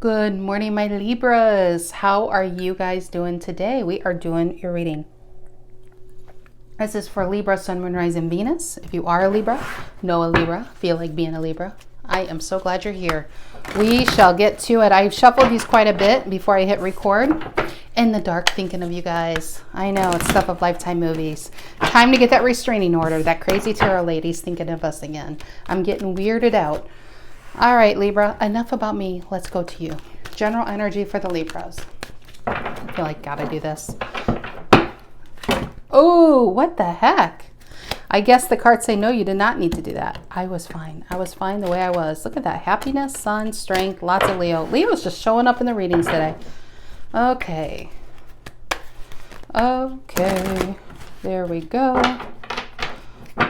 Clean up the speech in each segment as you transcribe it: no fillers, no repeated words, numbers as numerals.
Good morning, my Libras. How are you guys doing today? We are doing your reading. This is for Libra, Sun, Moon, Rising, Venus. If you are a Libra, know a Libra, feel like being a Libra, I am so glad you're here. We shall get to it. I shuffled these quite a bit before I hit record. In the dark, thinking of you guys. I know, it's stuff of Lifetime movies. Time to get that restraining order. That crazy tarot lady's thinking of us again. I'm getting weirded out. All right, Libra, enough about me. Let's go to you. General energy for the Libras. I feel like gotta do this. Oh, what the heck? I guess the cards say, no, you did not need to do that. I was fine. I was fine the way I was. Look at that. Happiness, sun, strength, lots of Leo. Leo's just showing up in the readings today. Okay. Okay. There we go.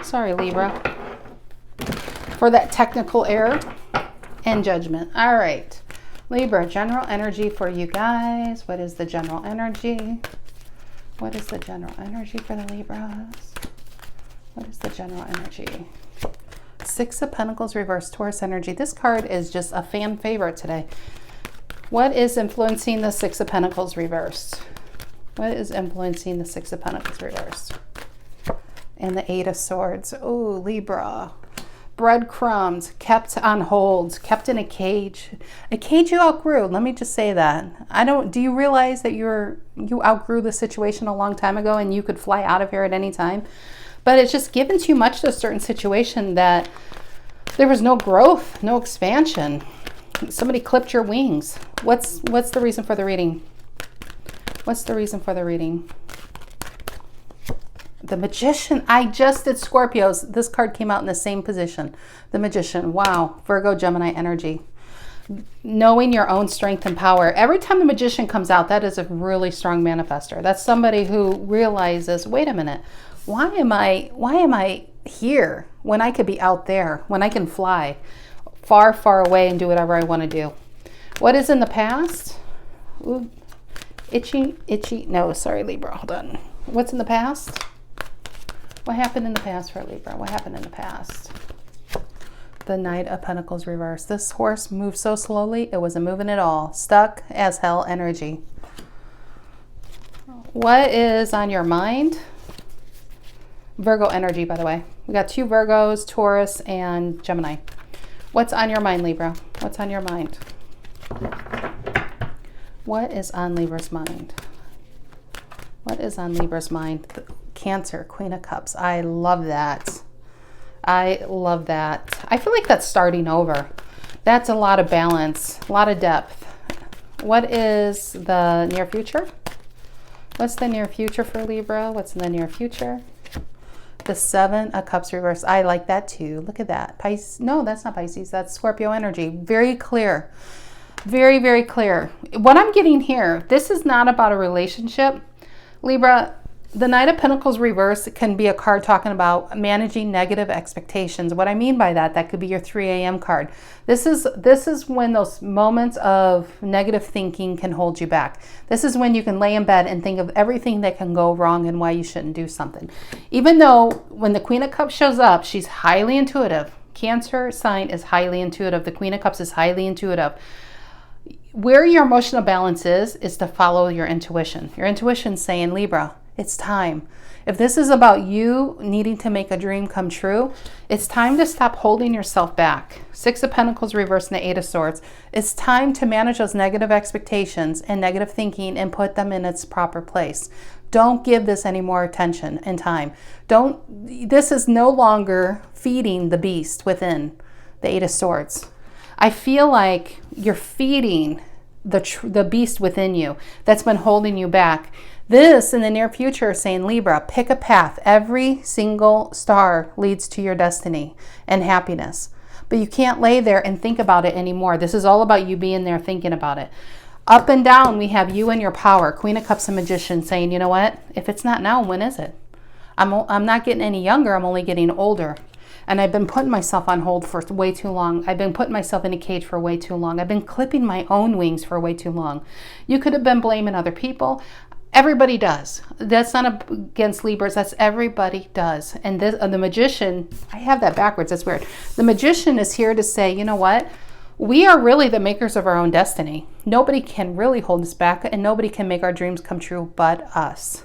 Sorry, Libra, for that technical error and judgment. All right. Libra, general energy for you guys. What is the general energy? What is the general energy for the Libras? What is the general energy? Six of Pentacles reverse, Taurus energy. This card is just a fan favorite today. What is influencing the Six of Pentacles reversed? What is influencing the Six of Pentacles reversed? And the Eight of Swords. Oh, Libra. Breadcrumbs, kept on hold, kept in a cage you outgrew. Let me just say that. Do you realize that you outgrew the situation a long time ago and you could fly out of here at any time? But it's just given too much to a certain situation that there was no growth, no expansion. Somebody clipped your wings. What's the reason for the reading? What's the reason for the reading? The Magician. I just did Scorpios. This card came out in the same position. The Magician. Wow. Virgo, Gemini energy. Knowing your own strength and power. Every time the Magician comes out, that is a really strong manifester. That's somebody who realizes, wait a minute, why am I here when I could be out there, when I can fly far, far away and do whatever I want to do? What is in the past? Ooh, itchy. No, sorry, Libra. Hold on. What's in the past? What happened in the past for Libra? What happened in the past? The Knight of Pentacles reversed. This horse moved so slowly, it wasn't moving at all. Stuck as hell energy. What is on your mind? Virgo energy, by the way. We got two Virgos, Taurus, and Gemini. What's on your mind, Libra? What's on your mind? What is on Libra's mind? What is on Libra's mind? Cancer, Queen of Cups. I love that. I love that. I feel like that's starting over. That's a lot of balance, a lot of depth. What is the near future? What's the near future for Libra? What's in the near future? The Seven of Cups reversed. I like that too. Look at that. Pisces. No, that's not Pisces. That's Scorpio energy. Very clear. Very, very clear. What I'm getting here, this is not about a relationship. Libra, the Knight of Pentacles reverse can be a card talking about managing negative expectations. What I mean by that could be your 3 a.m. card. This is when those moments of negative thinking can hold you back. This is when you can lay in bed and think of everything that can go wrong and why you shouldn't do something. Even though when the Queen of Cups shows up, she's highly intuitive. Cancer sign is highly intuitive. The Queen of Cups is highly intuitive. Where your emotional balance is to follow your intuition. Your intuition's saying, Libra, it's time. If this is about you needing to make a dream come true, it's time to stop holding yourself back. Six of Pentacles reversed and the Eight of Swords. It's time to manage those negative expectations and negative thinking and put them in its proper place. Don't give this any more attention and time. This is no longer feeding the beast within the Eight of Swords. I feel like you're feeding the beast within you that's been holding you back. This, in the near future, is saying, Libra, pick a path. Every single star leads to your destiny and happiness. But you can't lay there and think about it anymore. This is all about you being there thinking about it. Up and down, we have you and your power. Queen of Cups and Magician saying, you know what? If it's not now, when is it? I'm not getting any younger. I'm only getting older. And I've been putting myself on hold for way too long. I've been putting myself in a cage for way too long. I've been clipping my own wings for way too long. You could have been blaming other people. Everybody does. That's not against Libras. That's everybody does. And this, the Magician, I have that backwards. That's weird. The Magician is here to say, you know what? We are really the makers of our own destiny. Nobody can really hold us back, and nobody can make our dreams come true but us.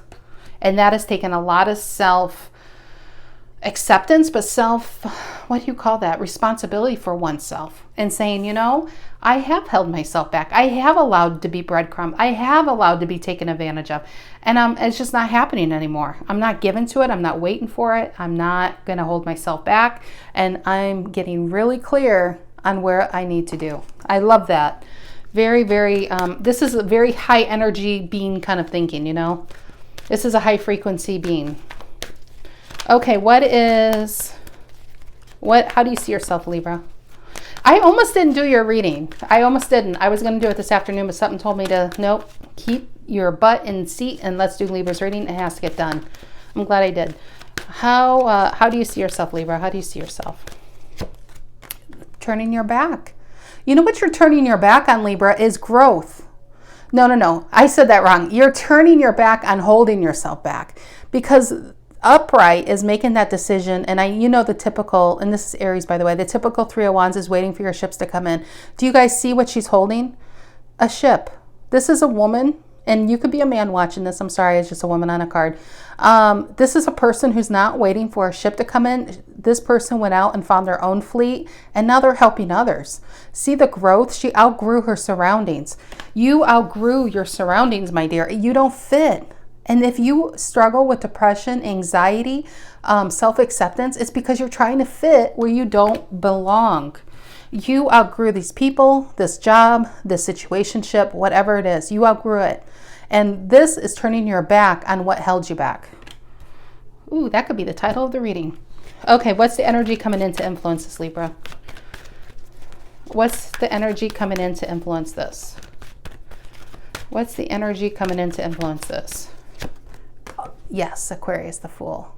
And that has taken a lot of self-acceptance, but what do you call that? Responsibility for oneself. And saying, you know, I have held myself back. I have allowed to be breadcrumbed. I have allowed to be taken advantage of. And it's just not happening anymore. I'm not given to it. I'm not waiting for it. I'm not going to hold myself back. And I'm getting really clear on where I need to do. I love that. Very, very, this is a very high energy being kind of thinking, you know. This is a high frequency being. Okay, how do you see yourself, Libra? I almost didn't do your reading. I almost didn't. I was going to do it this afternoon, but something told me to, nope, keep your butt in seat and let's do Libra's reading. It has to get done. I'm glad I did. How do you see yourself, Libra? How do you see yourself? Turning your back. You know what you're turning your back on, Libra, is growth. No. I said that wrong. You're turning your back on holding yourself back, because upright is making that decision. And you know, the typical, and this is Aries, by the way, the typical 3 of Wands is waiting for your ships to come in. Do you guys see what she's holding? A ship. This is a woman, and you could be a man watching this. I'm sorry, it's just a woman on a card. This is a person who's not waiting for a ship to come in. This person went out and found their own fleet, and now they're helping others. See the growth? She outgrew her surroundings. You outgrew your surroundings, my dear. You don't fit. And if you struggle with depression, anxiety, self-acceptance, it's because you're trying to fit where you don't belong. You outgrew these people, this job, this situationship, whatever it is. You outgrew it. And this is turning your back on what held you back. Ooh, that could be the title of the reading. Okay, what's the energy coming in to influence this, Libra? What's the energy coming in to influence this? What's the energy coming in to influence this? Yes, Aquarius, the Fool.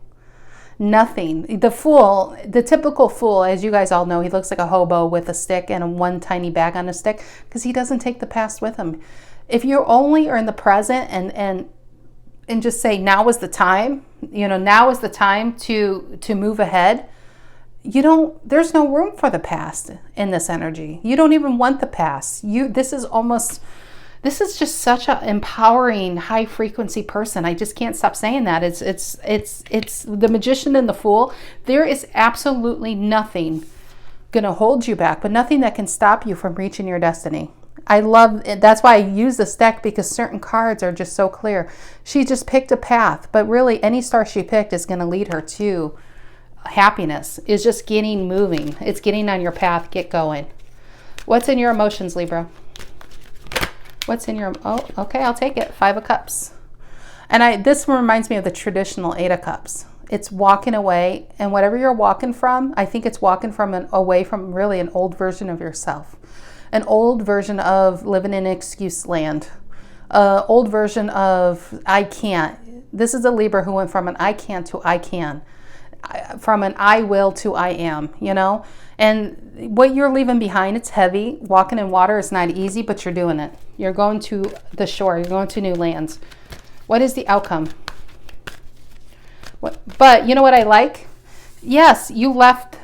Nothing. The Fool, the typical Fool, as you guys all know, he looks like a hobo with a stick and one tiny bag on a stick, because he doesn't take the past with him. If you only are in the present and just say, now is the time, you know, now is the time to move ahead, there's no room for the past in this energy. You don't even want the past. This is just such an empowering, high frequency person. I just can't stop saying that. It's the Magician and the Fool. There is absolutely nothing going to hold you back, but nothing that can stop you from reaching your destiny. I love it. That's why I use this deck, because certain cards are just so clear. She just picked a path, but really any star she picked is going to lead her to happiness. Is just getting moving. It's getting on your path. Get going. What's in your emotions, Libra? What's in your, oh, okay, I'll take it. 5 of Cups. And this reminds me of the traditional 8 of Cups. It's walking away, and whatever you're walking from, I think it's walking away from really an old version of yourself. An old version of living in excuse land. Old version of I can't. This is a Libra who went from an I can't to I can. From an I will to I am, you know? And what you're leaving behind, it's heavy. Walking in water is not easy, but you're doing it. You're going to the shore. You're going to new lands. What is the outcome? But you know what I like? Yes, you left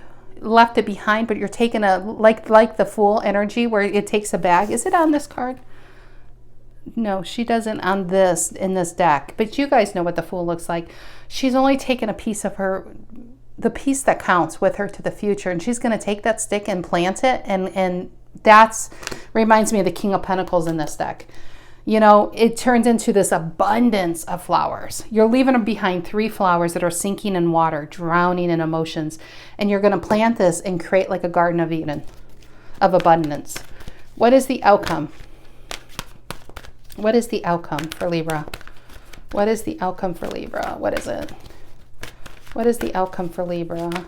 it behind, but you're taking like the Fool energy where it takes a bag. Is it on this card? No, she doesn't in this deck. But you guys know what the Fool looks like. She's only taken a piece of her, the piece that counts, with her to the future, and she's going to take that stick and plant it, and that's reminds me of the King of Pentacles in this deck. You know, it turns into this abundance of flowers. You're leaving behind 3 flowers that are sinking in water, drowning in emotions, and you're going to plant this and create like a Garden of Eden of abundance. What is the outcome? What is the outcome for Libra? What is the outcome for Libra? What is it? What is the outcome for Libra?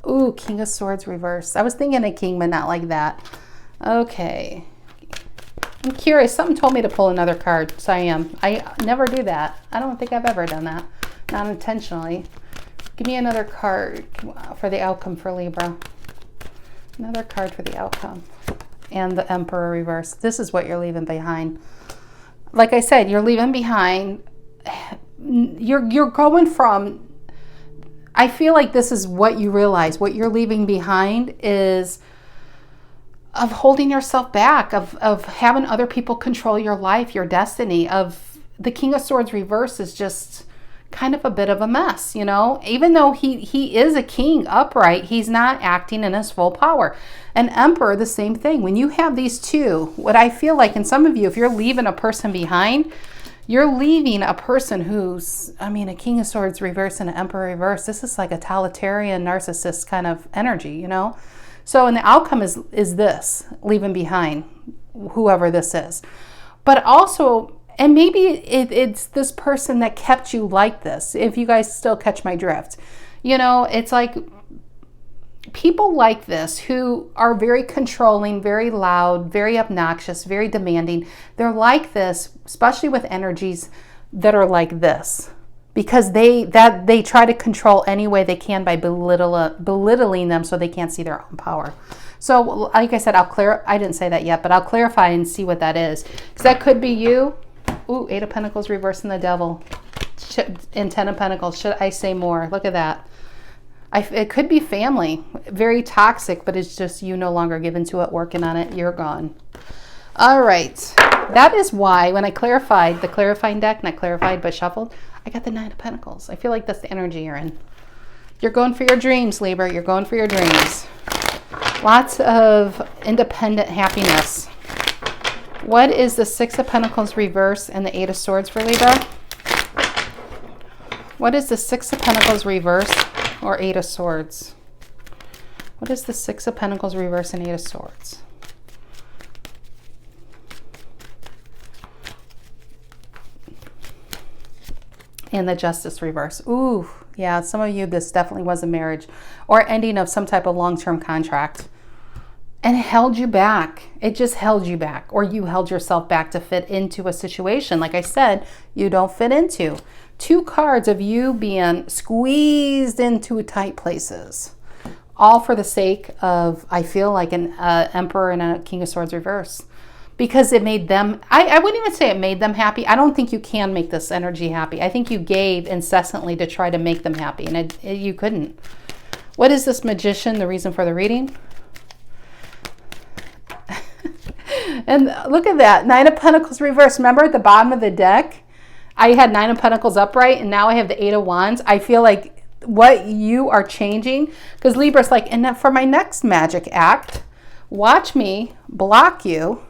Ooh, King of Swords reversed. I was thinking a king, but not like that. Okay. I'm curious. Something told me to pull another card, so I am. I never do that. I don't think I've ever done that. Not intentionally. Give me another card for the outcome for Libra. Another card for the outcome. And the Emperor reverse. This is what you're leaving behind. Like I said, you're leaving behind. You're going from, I feel like this is what you realize. What you're leaving behind is holding yourself back, of having other people control your life, your destiny. Of the King of Swords reverse is just kind of a bit of a mess, you know. Even though he is a king upright, he's not acting in his full power. An Emperor, the same thing. When you have these two, what I feel like in some of you, if you're leaving a person behind, you're leaving a person who's, I mean, a King of Swords reverse and an Emperor reverse. This is like a totalitarian narcissist kind of energy, you know. So, and the outcome is this, leaving behind whoever this is. But also, and maybe it's this person that kept you like this, if you guys still catch my drift. You know, it's like people like this who are very controlling, very loud, very obnoxious, very demanding. They're like this, especially with energies that are like this, because they try to control any way they can by belittling them so they can't see their own power. So like I said, I didn't say that yet, but I'll clarify and see what that is. Because that could be you. Ooh, 8 of Pentacles reversing the Devil. And 10 of Pentacles. Should I say more? Look at that. It could be family. Very toxic, but it's just you no longer given to it, working on it. You're gone. All right. That is why when I clarified the clarifying deck, not clarified but shuffled, I got the 9 of Pentacles. I feel like that's the energy you're in. You're going for your dreams, Libra. You're going for your dreams. Lots of independent happiness. What is the 6 of Pentacles reverse and the 8 of Swords for Libra? What is the 6 of Pentacles reverse or 8 of Swords? What is the 6 of Pentacles reverse and 8 of Swords? And the Justice reverse. Ooh, yeah, some of you, this definitely was a marriage or ending of some type of long-term contract. And it held you back. It just held you back. Or you held yourself back to fit into a situation, like I said, you don't fit into. 2 cards of you being squeezed into tight places. All for the sake of, I feel like, an Emperor and a King of Swords reverse. Because it made them, I wouldn't even say it made them happy. I don't think you can make this energy happy. I think you gave incessantly to try to make them happy. And you couldn't. What is this Magician, the reason for the reading? And look at that, 9 of Pentacles reversed. Remember at the bottom of the deck, I had 9 of Pentacles upright, and now I have the 8 of Wands. I feel like what you are changing, because Libra's like, and then for my next magic act, watch me block you.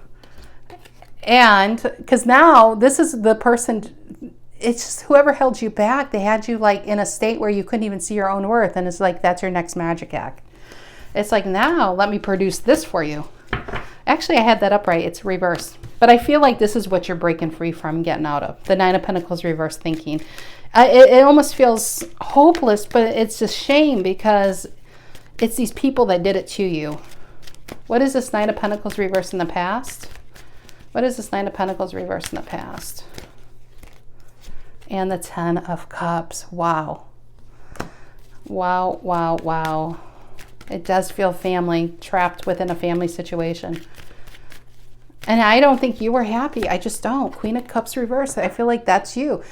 And because now this is the person, it's just whoever held you back, they had you like in a state where you couldn't even see your own worth. And it's like, that's your next magic act. It's like, now let me produce this for you. Actually, I had that upright. It's reversed. But I feel like this is what you're breaking free from, getting out of. The 9 of Pentacles reverse thinking. It almost feels hopeless, but it's a shame because it's these people that did it to you. What is this 9 of Pentacles reverse in the past? What is this 9 of Pentacles reverse in the past? And the 10 of Cups. Wow. Wow, wow, wow. It does feel family, trapped within a family situation. And I don't think you were happy. I just don't. Queen of Cups reverse. I feel like that's you.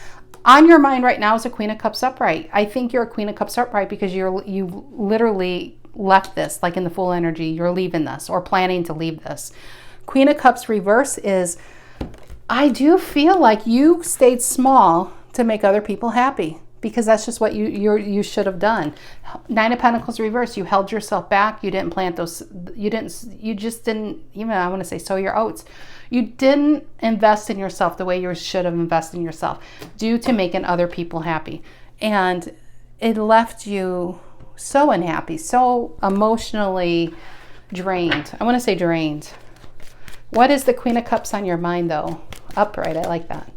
On your mind right now is a Queen of Cups upright. I think you're a Queen of Cups upright because you literally left this, like in the full energy. You're leaving this or planning to leave this. Queen of Cups reverse is, I do feel like you stayed small to make other people happy. Because that's just what you should have done. 9 of Pentacles reverse. You held yourself back. You didn't plant those. You just didn't even, I want to say, sow your oats. You didn't invest in yourself the way you should have invested in yourself due to making other people happy. And it left you so unhappy, so emotionally drained. I want to say drained. What is the Queen of Cups on your mind though? Upright. I like that.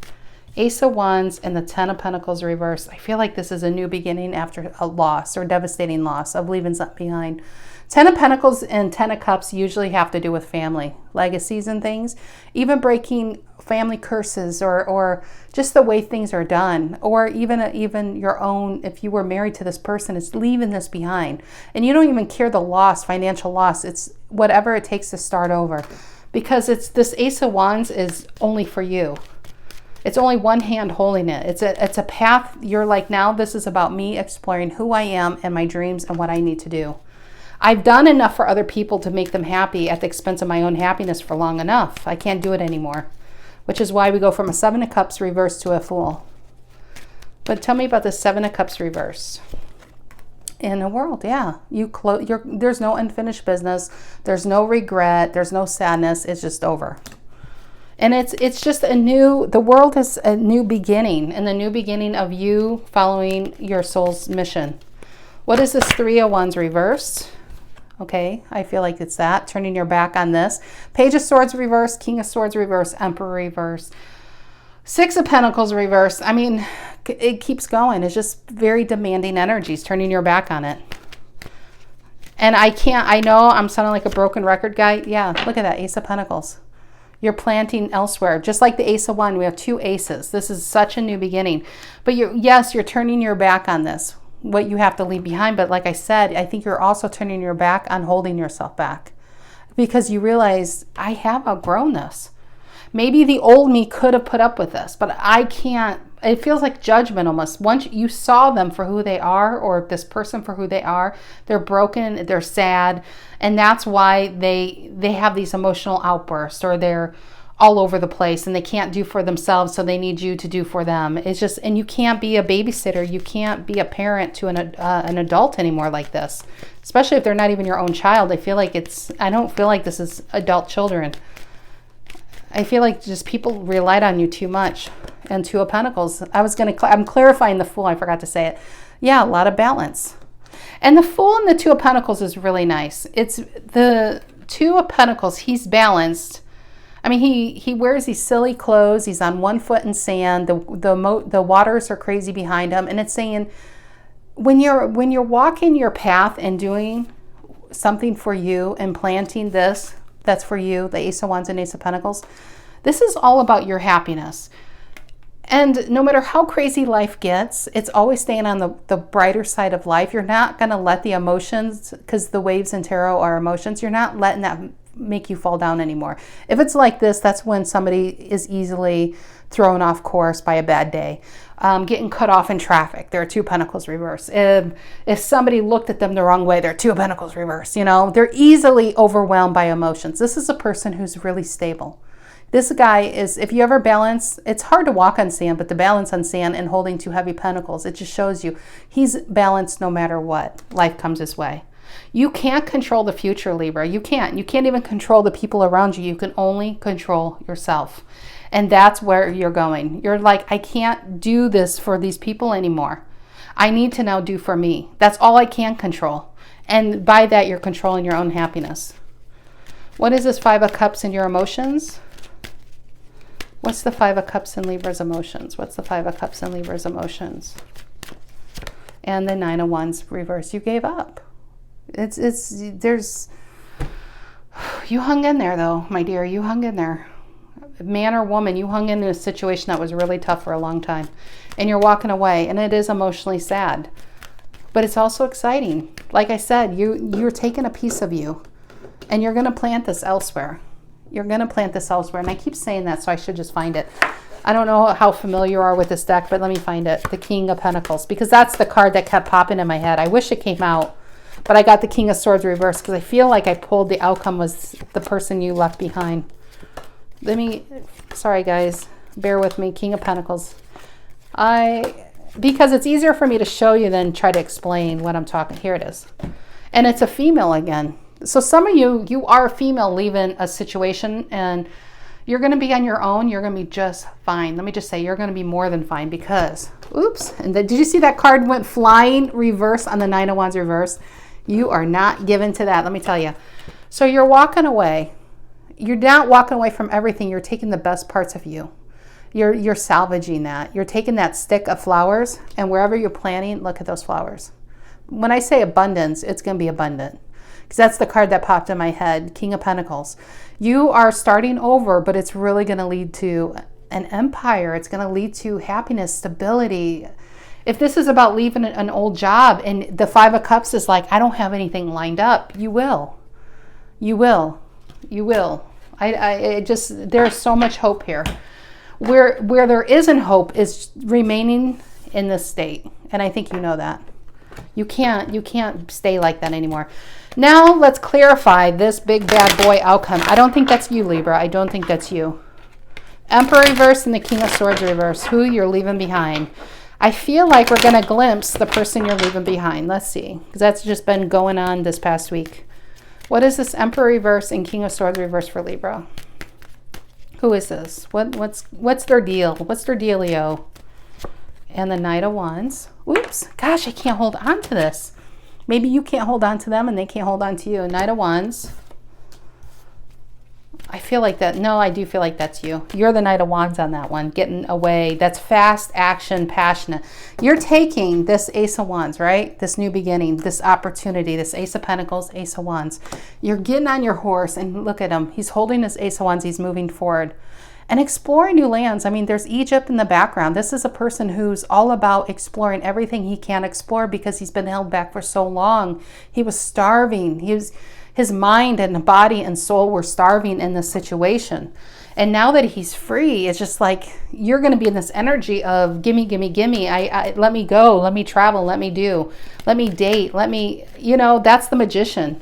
Ace of Wands and the 10 of Pentacles reversed. I feel like this is a new beginning after a loss or devastating loss of leaving something behind. 10 of Pentacles and 10 of Cups usually have to do with family, legacies and things. Even breaking family curses or just the way things are done. Or even your own, if you were married to this person, it's leaving this behind. And you don't even care the loss, financial loss. It's whatever it takes to start over. Because it's this Ace of Wands is only for you. It's only one hand holding it. It's a path. You're like, now this is about me exploring who I am and my dreams and what I need to do. I've done enough for other people to make them happy at the expense of my own happiness for long enough. I can't do it anymore, which is why we go from a 7 of Cups reverse to a Fool. But tell me about the 7 of Cups reverse. In a world, yeah. There's no unfinished business. There's no regret. There's no sadness. It's just over. And it's just the world is a new beginning, and the new beginning of you following your soul's mission. What is this 3 of Wands reversed? Okay, I feel like it's that. Turning your back on this. Page of Swords reverse, King of Swords reverse, Emperor reverse, 6 of Pentacles reverse. I mean, it keeps going. It's just very demanding energies, turning your back on it. And I know I'm sounding like a broken record guy. Yeah, look at that, Ace of Pentacles. You're planting elsewhere. Just like the Ace of Wands, we have 2 aces. This is such a new beginning. But you're turning your back on this, what you have to leave behind. But like I said, I think you're also turning your back on holding yourself back, because you realize, I have outgrown this. Maybe the old me could have put up with this, but I can't. It feels like judgment almost. Once you saw them for who they are, or this person for who they are, they're broken, they're sad, and that's why they have these emotional outbursts, or they're all over the place and they can't do for themselves, so they need you to do for them. It's just, and you can't be a babysitter, you can't be a parent to an adult anymore like this, especially if they're not even your own child. I don't feel like this is adult children. I feel like just people relied on you too much. And 2 of Pentacles. I'm clarifying the Fool. I forgot to say it. Yeah, a lot of balance. And the Fool and the 2 of Pentacles is really nice. It's the 2 of Pentacles. He's balanced. I mean, he wears these silly clothes. He's on 1 foot in sand. The waters are crazy behind him. And it's saying, when you're walking your path and doing something for you and planting this, that's for you, the Ace of Wands and Ace of Pentacles, this is all about your happiness. And no matter how crazy life gets, it's always staying on the brighter side of life. You're not going to let the emotions, because the waves in tarot are emotions, you're not letting that make you fall down anymore. If it's like this, that's when somebody is easily thrown off course by a bad day. Getting cut off in traffic, there are 2 Pentacles reverse. If somebody looked at them the wrong way, there are 2 Pentacles reverse. You know, they're easily overwhelmed by emotions. This is a person who's really stable. This guy is, if you ever balance, it's hard to walk on sand, but the balance on sand and holding 2 heavy pentacles, it just shows you he's balanced no matter what life comes his way. You can't control the future, Libra. You can't. You can't even control the people around you. You can only control yourself. And that's where you're going. You're like, I can't do this for these people anymore. I need to now do for me. That's all I can control. And by that, you're controlling your own happiness. What is this 5 of Cups in your emotions? What's the 5 of Cups in Libra's emotions? What's the 5 of Cups in Libra's emotions? And the 9 of Wands reverse. You gave up. You hung in there though, my dear. You hung in there. Man or woman, you hung in a situation that was really tough for a long time. And you're walking away, and it is emotionally sad. But it's also exciting. Like I said, you're taking a piece of you, and you're going to plant this elsewhere. You're going to plant this elsewhere. And I keep saying that, so I should just find it. I don't know how familiar you are with this deck, but let me find it. The King of Pentacles, because that's the card that kept popping in my head. I wish it came out, but I got the King of Swords reversed because I feel like I pulled the outcome was the person you left behind. Sorry guys, bear with me. King of Pentacles. Because it's easier for me to show you than try to explain what I'm talking. Here it is. And it's a female again. So some of you are a female leaving a situation, and you're going to be on your own. You're going to be just fine. Let me just say, you're going to be more than fine because, oops. And did you see that card went flying reverse on the 9 of Wands reverse? You are not given to that, let me tell you. So you're walking away. You're not walking away from everything. You're taking the best parts of you. You're salvaging that. You're taking that stick of flowers, and wherever you're planting, look at those flowers. When I say abundance, it's going to be abundant. Because that's the card that popped in my head, King of Pentacles. You are starting over, but it's really going to lead to an empire. It's going to lead to happiness, stability. If this is about leaving an old job and the 5 of Cups is like, I don't have anything lined up, you will. You will. You will. There's so much hope here. Where there isn't hope is remaining in this state. And I think you know that. You can't stay like that anymore. Now let's clarify this big bad boy outcome. I don't think that's you, Libra. I don't think that's you. Emperor reverse and the King of Swords reverse. Who you're leaving behind. I feel like we're going to glimpse the person you're leaving behind. Let's see. Because that's just been going on this past week. What is this Emperor reverse and King of Swords reverse for Libra? Who is this? What's their deal? What's their dealio? And the Knight of Wands. Oops. Gosh, I can't hold on to this. Maybe you can't hold on to them and they can't hold on to you. Knight of Wands. I feel like that. No, I do feel like that's you. You're the Knight of Wands on that one. Getting away. That's fast, action, passionate. You're taking this Ace of Wands, right? This new beginning, this opportunity, this Ace of Pentacles, Ace of Wands. You're getting on your horse and look at him. He's holding his Ace of Wands. He's moving forward and exploring new lands. I mean, there's Egypt in the background. This is a person who's all about exploring everything he can explore because he's been held back for so long. He was starving. His mind and body and soul were starving in this situation. And now that he's free, it's just like you're going to be in this energy of gimme, gimme, gimme. Let me go. Let me travel. Let me do. Let me date. Let me, that's the magician.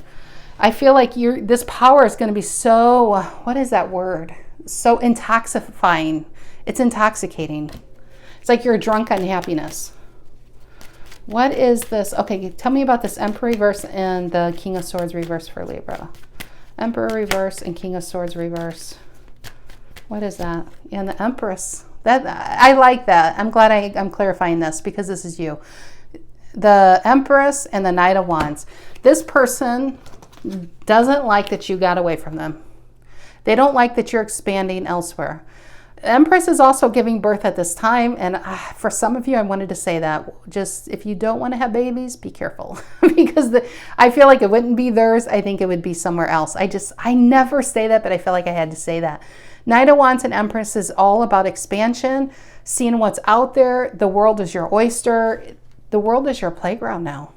I feel like this power is going to be so, what is that word? So intoxifying. It's intoxicating. It's like you're drunk on happiness. What is this? Okay, tell me about this Emperor reverse and the King of Swords reverse for Libra. Emperor reverse and King of Swords reverse. What is that? And the Empress. I like that. I'm glad I'm clarifying this because this is you. The Empress and the Knight of Wands. This person doesn't like that you got away from them. They don't like that you're expanding elsewhere. Empress is also giving birth at this time, and for some of you, I wanted to say that. Just if you don't want to have babies, be careful because I feel like it wouldn't be theirs. I think it would be somewhere else. I never say that, but I feel like I had to say that. Knight of Wands and Empress is all about expansion, seeing what's out there. The world is your oyster. The world is your playground now.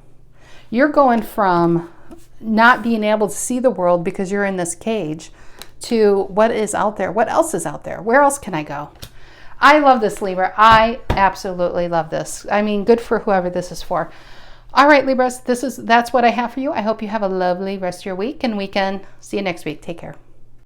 You're going from not being able to see the world because you're in this cage to what is out there. What else is out there? Where else can I go? I love this, Libra. I absolutely love this. I mean, good for whoever this is for. All right, Libras, that's what I have for you. I hope you have a lovely rest of your week and weekend. See you next week. Take care.